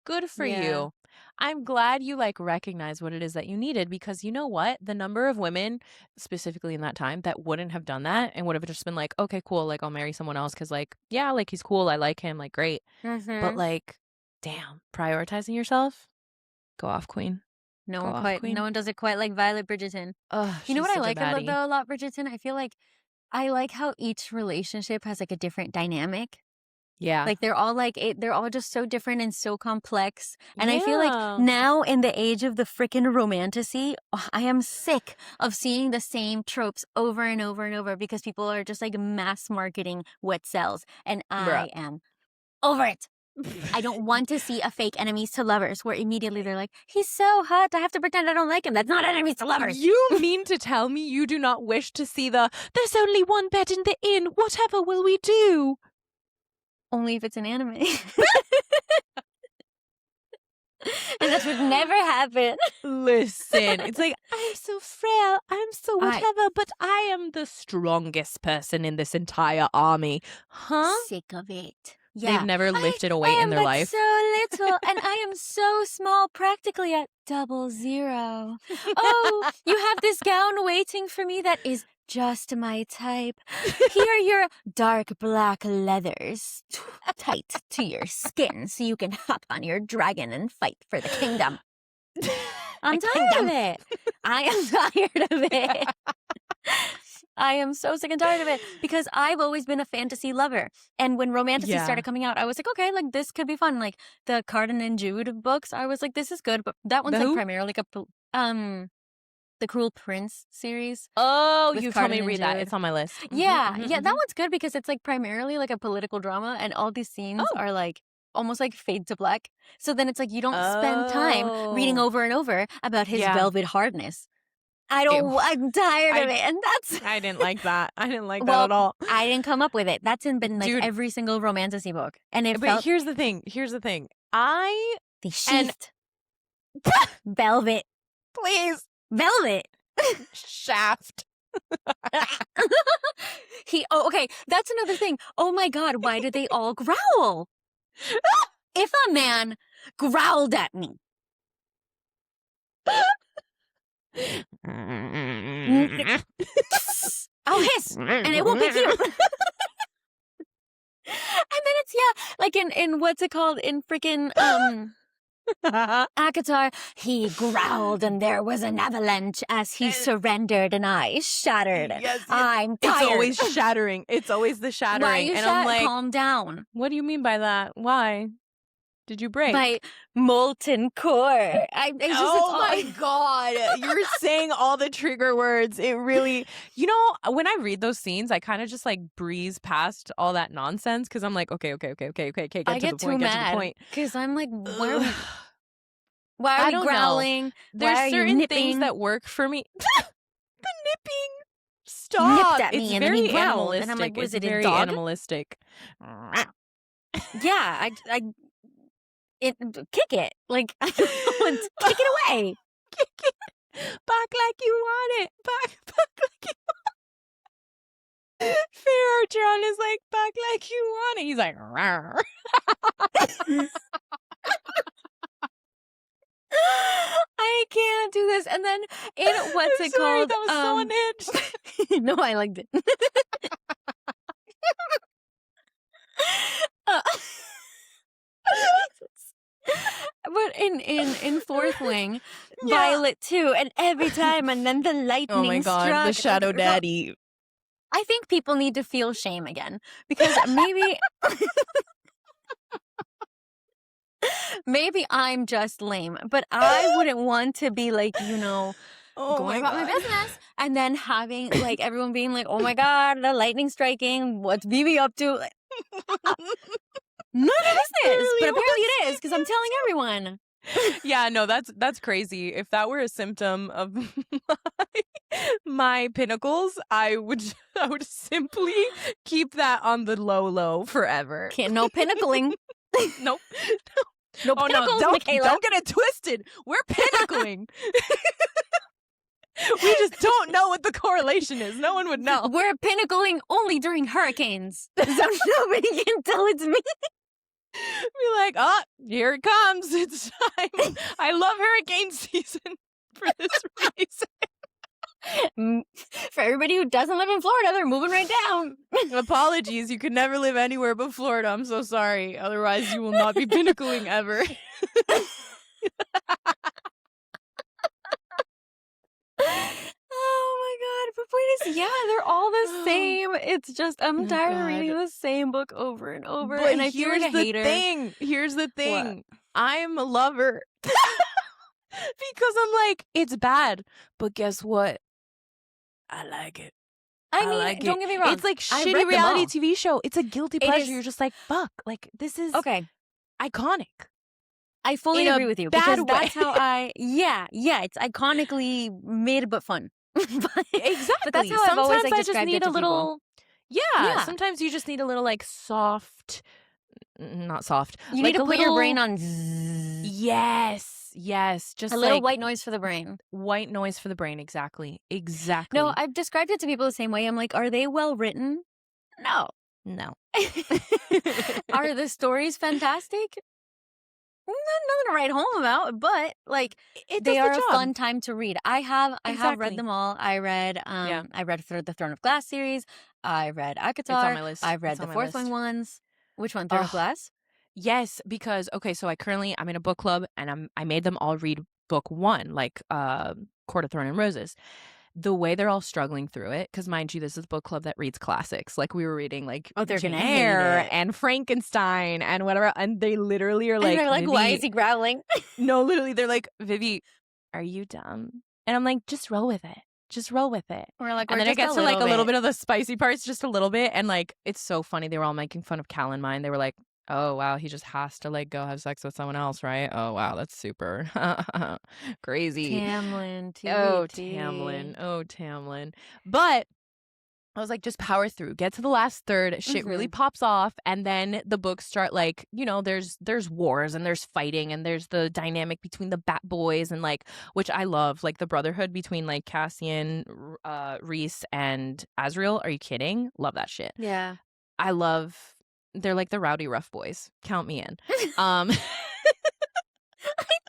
Good for Yeah. you." I'm glad you like recognize what it is that you needed because you know what? The number of women specifically in that time that wouldn't have done that and would have just been like, "Okay, cool, like I'll marry someone else cuz like, yeah, like he's cool, I like him, like great." But Mm-hmm. like Damn. Prioritizing yourself? Go off, queen. Go off, queen. No one does it quite like Violet Bridgerton. Oh, You know she's what I such a like baddie. though a lot, Bridgerton? I feel like I like how each relationship has like a different dynamic. Yeah. Like they're all they're all just so different and so complex. And I feel like Yeah. now in the age of the freaking romantasy, I am sick of seeing the same tropes over and over and over because people are just like mass marketing what sells. And Bruh. I am over it. I don't want to see a fake enemies to lovers where immediately they're like, he's so hot, I have to pretend I don't like him. That's not enemies to lovers. You mean to tell me you do not wish to see there's only one bed in the inn, whatever will we do? Only if it's an anime. And that would never happen. Listen, it's like, I'm so frail, I'm so whatever, but I am the strongest person in this entire army. Huh? Sick of it. Yeah. They've never lifted a weight in their life. so little, and I am so small, practically at 00. Oh, you have this gown waiting for me that is just my type. Here are your dark black leathers, tight to your skin, so you can hop on your dragon and fight for the kingdom. I'm tired of it. I am tired of it. I am so sick and tired of it because I've always been a fantasy lover. And when romantasy started coming out, I was like, okay, like this could be fun. Like the Carden and Jude books, I was like, this is good. But that one's like primarily like the Cruel Prince series. Oh, you told Carden me to and read that. Jude. It's on my list. Yeah, that one's good because it's like primarily like a political drama, and all these scenes are like almost like fade to black. So then it's like you don't spend time reading over and over about his velvet hardness. I'm tired of it, and that's. I didn't like that. I didn't like that at all. I didn't come up with it. That's been like every single romantasy book, and But here's the thing. They sheathed velvet, please, velvet shaft. Okay, that's another thing. Oh my God, why do they all growl? If a man growled at me. I'll hiss, and it won't be cute. And then it's like in what's it called in freaking Akatar, he growled and there was an avalanche as he surrendered and I shattered. Yes, I'm tired. It's always shattering. It's always the shattering. Why you and I'm like, calm down. What do you mean by that? Why? Did you break? My molten core. My God. You're saying all the trigger words. It really, when I read those scenes, I kind of just like breeze past all that nonsense because I'm like, okay. Get to the point. Because I'm like, why are we growling? There's certain things that work for me. The nipping. Stop. Nipped at me it's and very then he growled. animalistic. And I'm like, was it's it very a dog? Animalistic. Yeah, kick it. Like, I don't want to kick it away. Kick it. Back like you want it. Back like you want it. Fair Archeron is like, back like you want it. He's like, rawr. I can't do this. And then in what's it called? That was so unhinged. No, I liked it. But in Fourth Wing, Violet too, and every time, and then the lightning. Oh my God, struck. the Shadow Daddy. I think people need to feel shame again because maybe I'm just lame, but I wouldn't want to be like going about my business and then having like everyone being like, oh my God, the lightning striking. What's Vivi up to? None of business, but apparently it is because I'm telling everyone. Yeah, no, that's crazy. If that were a symptom of my pinnacles, I would simply keep that on the low forever. No pinnacling. Nope. No pinnacles, don't get it twisted. We're pinnacling. We just don't know what the correlation is. No one would know. We're pinnacling only during hurricanes, so nobody can tell it's me. Be like, oh, here it comes. It's time. I love hurricane season for this reason. For everybody who doesn't live in Florida, they're moving right down. Apologies, you could never live anywhere but Florida. I'm so sorry. Otherwise, you will not be pinnacling ever. Oh my god. But point is, yeah, they're all the same. It's just I'm Oh tired of reading God. the same book over and over. But And I feel like a hater. Here's the What? thing. I'm a lover. Because I'm like, it's bad. But guess what? I like it. I mean, like don't it. get me wrong. It's like I shitty read them reality all. TV show. It's a guilty It pleasure. is- You're just like, fuck. Like, this is Okay. iconic. I fully In a agree with you bad because that's way. how yeah, it's iconically made but fun. Exactly. But that's how I've always Sometimes like I just described need it to a little. Yeah. Yeah. Sometimes you just need a little like soft, not soft. You like need to a put your brain little- on zzz. Yes. Just A little like white noise for the brain. white noise for the brain. Exactly. No, I've described it to people the same way. I'm like, are they well written? No. No. Are the stories fantastic? Nothing to write home about, but like It they does are the a job. fun time to read. I have Exactly. read them all. I read the Throne of Glass series. I read It's on Akatar. my list. I've read It's the on my fourth one list. once. Which one? Throne of Ugh. Glass? Yes, because so I'm in a book club and I made them all read book 1, like Court of Thorn and Roses. The way they're all struggling through it, because mind you, this is a book club that reads classics. Like we were reading like They're Jane gonna hate Eyre it. and Frankenstein and whatever, and they literally are like, And they're like, why is he growling? No, literally, they're like, Vivi, are you dumb? And I'm like, just roll with it. Just roll with it. We're like, And we're then it just gets a to like a little bit. bit of the spicy parts, just a little bit. And like, it's so funny. They were all making fun of Cal and mine. They were like, oh, wow, he just has to like go have sex with someone else, right? Oh, wow, that's super crazy. Tamlin, Oh, TBT. Tamlin. Oh, Tamlin. But I was like, just power through. Get to the last third. Shit really pops off. And then the books start like, there's wars and there's fighting and there's the dynamic between the Bat Boys and like, which I love, like the brotherhood between like Cassian, Rhys, and Azriel. Are you kidding? Love that shit. Yeah. They're like the rowdy rough boys. Count me in. I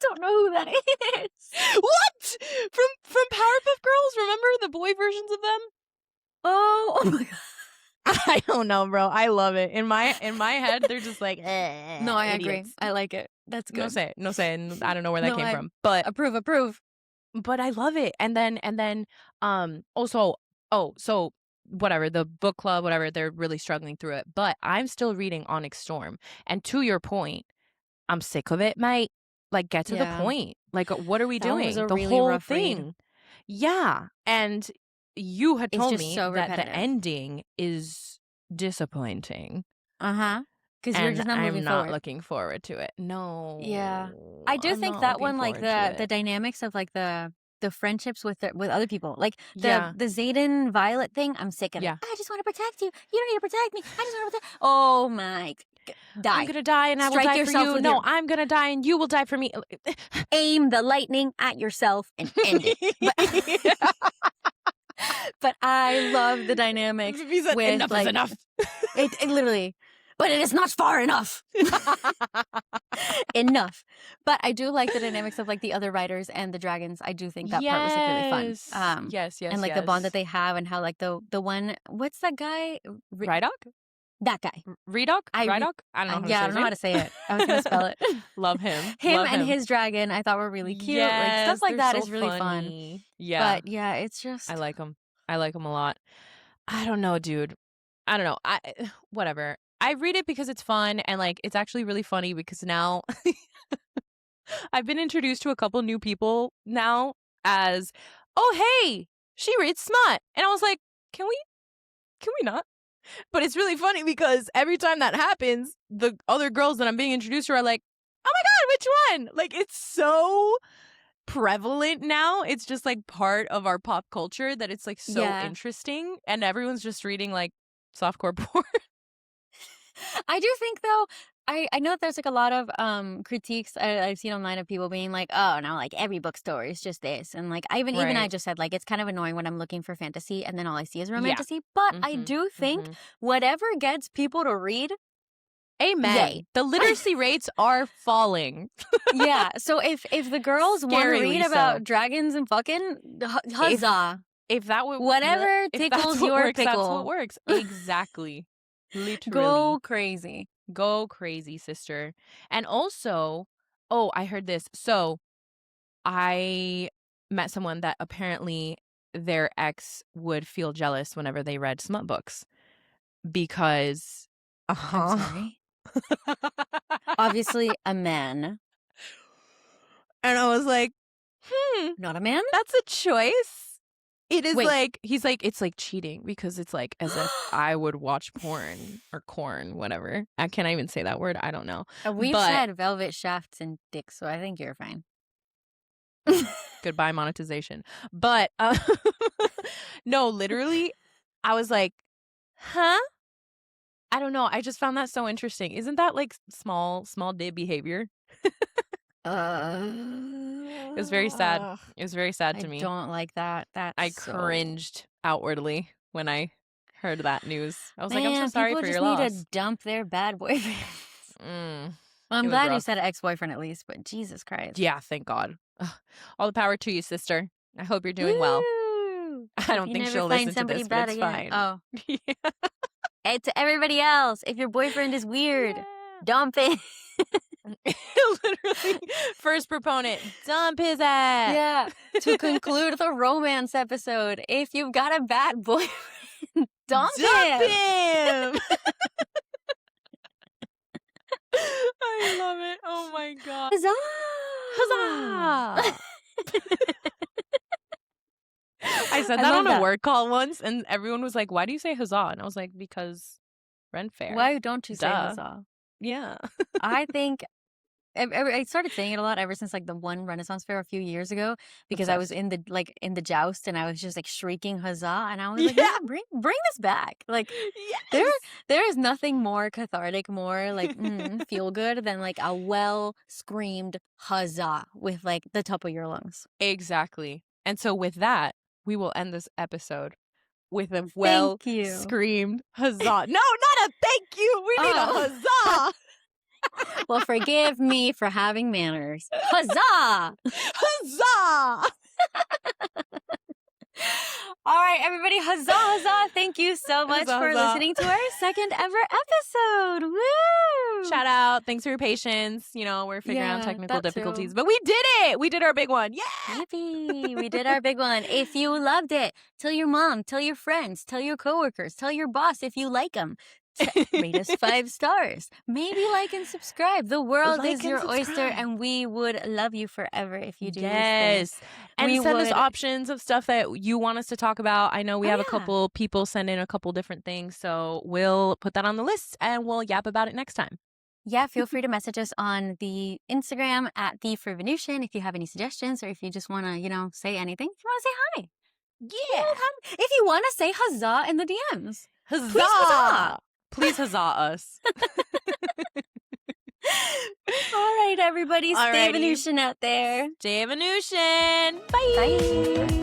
don't know who that is. What? From Powerpuff Girls? Remember the boy versions of them? Oh my god. I don't know, bro. I love it. In my head, they're just like, No, I agree. idiots. I like it. That's good. No say. I don't know where that No, came I from, but approve. I love it. And then also, so whatever, the book club, whatever, they're really struggling through it. But I'm still reading Onyx Storm, and to your point, I'm sick of it, mate. Like, get to the point. Like, what are we That one doing? was a The really whole rough read. thing. Yeah, and you had It's told just me so that the repetitive. ending is disappointing. Because you're And just not moving I'm not forward. looking forward to it. No. Yeah. I do I'm think not that looking one, like forward to the it. dynamics of like the friendships with other people, like Yeah. the Xaden Violet thing. I'm sick of Yeah. it. I just want to protect you. You don't need to protect me. I just want to protect. Oh my, die. I'm gonna die and I will Strike die for yourself you. with No, your- I'm gonna die and you will die for me. Aim the lightning at yourself and end it. But I love the dynamics. He said, with, enough like, is enough. It literally, but it is not far enough. Enough. But I do like the dynamics of like the other writers and the dragons. I do think that part was like really fun. Yes. And like the bond that they have and how like the one, what's that guy? Rydok? That guy. Rydok? I don't know. Yeah, I don't know how to say it. I was gonna spell it. Love him. Him Love and his dragon, I thought were really cute. Yes, like stuff like they're that so is really fun. funny. Yeah, But yeah, it's just I like them. I like them a lot. I don't know, dude. I don't know. Whatever. I read it because it's fun and like it's actually really funny because now I've been introduced to a couple new people now as, oh hey, she reads smut, and I was like, can we not? But it's really funny because every time that happens, the other girls that I'm being introduced to are like, oh my god, which one? Like, it's so prevalent now. It's just like part of our pop culture that it's like so interesting, and everyone's just reading like softcore porn. I do think though, I know that there's like a lot of critiques I've seen online of people being like, oh, now like every bookstore is just this, and like even I just said like it's kind of annoying when I'm looking for fantasy and then all I see is romantasy. But I do think whatever gets people to read, amen. Yay. The literacy rates are falling. Yeah. So if the girls want to read Scarily about so. dragons and fucking huzzah. If that would Whatever if that's tickles what your works, that's what pickle. works. Exactly. Literally. Go crazy. Go crazy, sister. And also, oh, I heard this. So I met someone that apparently their ex would feel jealous whenever they read smut books because I'm sorry. Obviously a man. And I was like, Not a man? that's a choice. It is Wait. like, he's like, it's like cheating because it's like as if I would watch porn or corn, whatever. I can't even say that word. I don't know. We've But said velvet shafts and dicks, so I think you're fine. goodbye monetization. But no, literally, I was like, huh? I don't know. I just found that so interesting. Isn't that like small dick behavior? It was very sad. It was very sad to me. I don't like that. I cringed outwardly when I heard that news. I was like, I'm so sorry for your loss. People loss. just need to dump their bad boyfriends. Well, I'm glad you said ex-boyfriend at least, but Jesus Christ. Yeah, thank God. Ugh. All the power to you, sister. I hope you're doing well. I don't think she'll listen to this, but it's fine. Oh. Yeah. Hey, to everybody else, if your boyfriend is weird, dump it. Literally, first proponent, dump his ass. Yeah. To conclude the romance episode, if you've got a bad boyfriend, dump him. I love it. Oh my God. Huzzah! Huzzah! I said that on a work call once, and everyone was like, why do you say huzzah? And I was like, because rent fair. Why don't you say huzzah? Yeah. I think I started saying it a lot ever since like the one Renaissance fair a few years ago, because I was in the joust and I was just like shrieking huzzah, and I was like, yeah, bring this back. Like, yes. there is nothing more cathartic, more like feel good than like a well screamed huzzah with like the top of your lungs. Exactly. And so with that, we will end this episode with a well screamed huzzah. No, not a thank you. We need a huzzah. Well, forgive me for having manners. Huzzah! Huzzah! All right, everybody, huzzah, huzzah. Thank you so much for listening to our second ever episode. Woo! Shout out. Thanks for your patience. You know, we're figuring out technical difficulties, but we did it. We did our big one. Yeah. Yippee. We did our big one. If you loved it, tell your mom, tell your friends, tell your coworkers, tell your boss if you like them. Rate us 5 stars. Maybe like and subscribe. The world is your oyster, and we would love you forever if you do. Yes. And send us options of stuff that you want us to talk about. I know we have a couple people send in a couple different things, so we'll put that on the list and we'll yap about it next time. Yeah, feel free to message us on the Instagram at @TheFreeVenusian if you have any suggestions, or if you just want to, say anything. If you want to say hi. Yeah. If you want to say huzzah in the DMs. Huzzah! Please huzzah! Please huzzah us. All right, everybody. Stay Venusian out there. Stay Venusian. Bye. Bye.